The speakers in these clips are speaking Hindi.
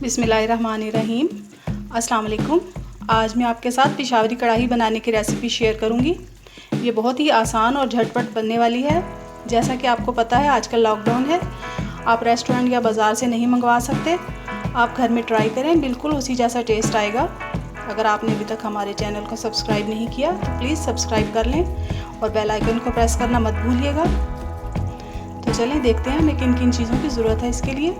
बिस्मिल्लाहिर्रहमानिर्रहीम। अस्सलाम वालेकुम। आज मैं आपके साथ पेशावरी कढ़ाई बनाने की रेसिपी शेयर करूंगी। ये बहुत ही आसान और झटपट बनने वाली है। जैसा कि आपको पता है आजकल लॉकडाउन है, आप रेस्टोरेंट या बाज़ार से नहीं मंगवा सकते। आप घर में ट्राई करें, बिल्कुल उसी जैसा टेस्ट आएगा। अगर आपने अभी तक हमारे चैनल को सब्सक्राइब नहीं किया तो प्लीज़ सब्सक्राइब कर लें और बेल आइकन को प्रेस करना मत भूलिएगा। तो चलें देखते हैं हमें किन किन चीज़ों की ज़रूरत है। इसके लिए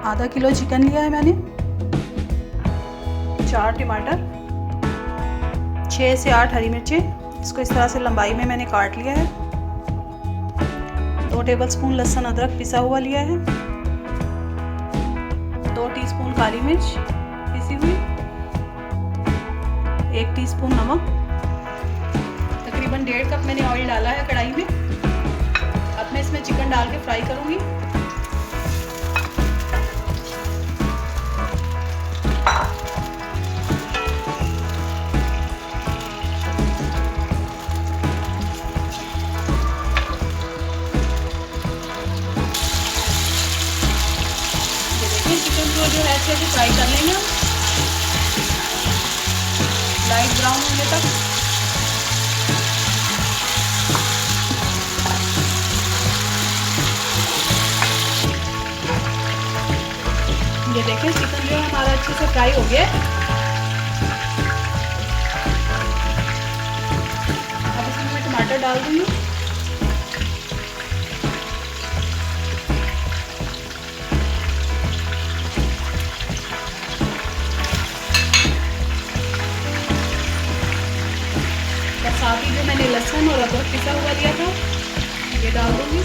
आधा किलो चिकन लिया है मैंने, 4 टमाटर, 6 से 8 हरी मिर्चें, इसको इस तरह से लंबाई में मैंने काट लिया है। 2 टेबलस्पून लहसुन अदरक पिसा हुआ लिया है। 2 टीस्पून काली मिर्च पिसी हुई, 1 टीस्पून नमक, तकरीबन 1.5 कप मैंने ऑयल डाला है कढ़ाई में। अब मैं इसमें चिकन डाल के फ्राई करूँगी। चिकन को जो है अच्छे से फ्राई कर लेंगे हम, लाइट ब्राउन होने तक। ये देखें चिकन जो है हमारा अच्छे से फ्राई हो गया। अब इसमें मैं टमाटर डाल दूंगी। साथ ही जो मैंने लहसुन और अदरक पिसा हुआ लिया था ये डाल दूंगी।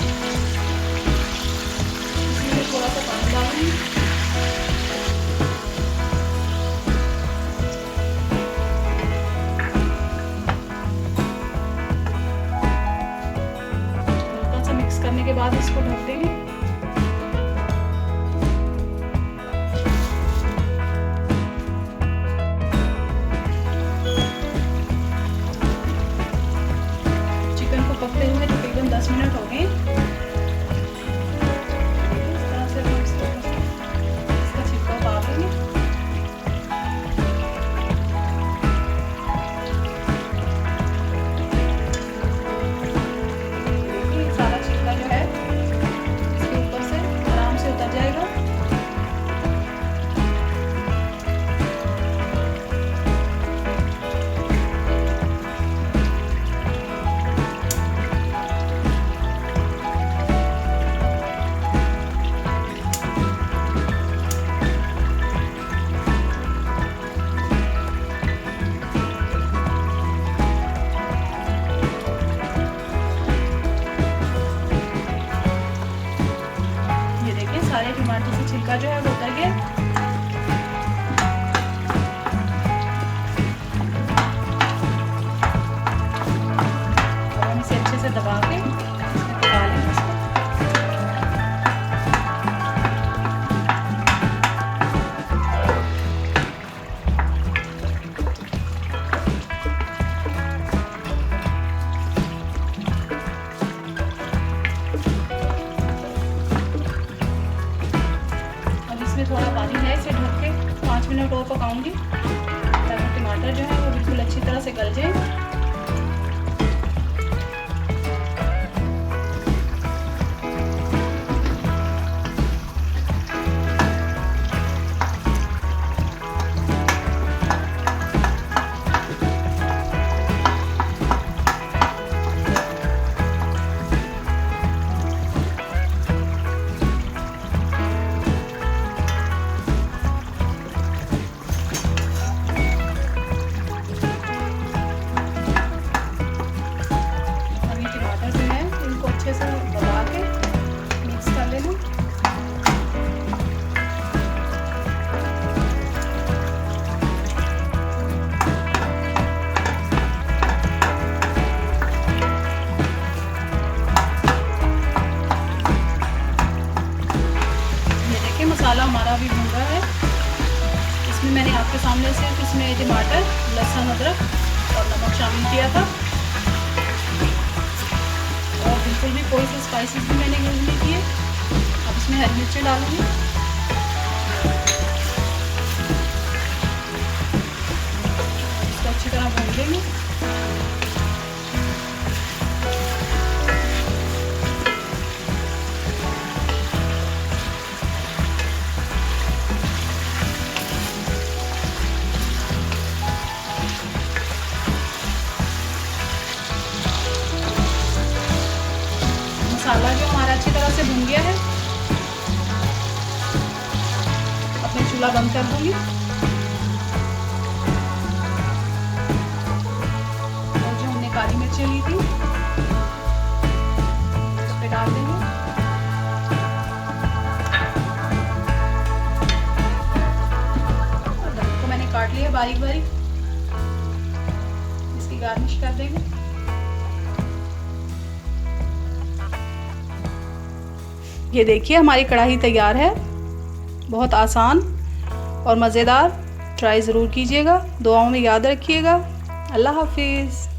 इसमें थोड़ा सा पानी डालूंगी। हल्का सा मिक्स करने के बाद इसको ढक देंगे। पकते हुए तकरीबन 10 मिनट हो गए। इस तरह से हम इसका छिलका उतार देंगे। देखिए सारा छिलका जो है इसके ऊपर से आराम से उतर जाएगा। सारे टमाटर से छिलका जो है वो उतर गया। और हम इसे अच्छे से दबा के पका लेंगे इसको। इसमें थोड़ा पानी है, इसे ढक के 5 मिनट और पकाऊंगी ताकि टमाटर जो है वो बिल्कुल अच्छी तरह से गल जाए। अच्छे से दबा के मिक्स कर लेना। ये देखिए मसाला हमारा भी भुन रहा है। इसमें मैंने आपके सामने सिर्फ इसमें टमाटर, लहसुन, अदरक और नमक शामिल किया था और बिल्कुल भी कोई से स्पाइसेस भी मैंने यूज़ नहीं किए। अब इसमें हरी मिर्चें डालूंगी। लेंगे। मसाला जो हमारा अच्छी तरह से भुन गया है, अपने चूल्हा बंद कर दूंगी और जो हमने काली मिर्चें ली थी उस पे डाल देंगे। अदरक को मैंने काट लिया बारीक बारीक, इसकी गार्निश कर देंगे। ये देखिए हमारी कढ़ाई तैयार है, बहुत आसान और मज़ेदार। ट्राई ज़रूर कीजिएगा, दुआओं में याद रखिएगा। अल्लाह हाफिज़।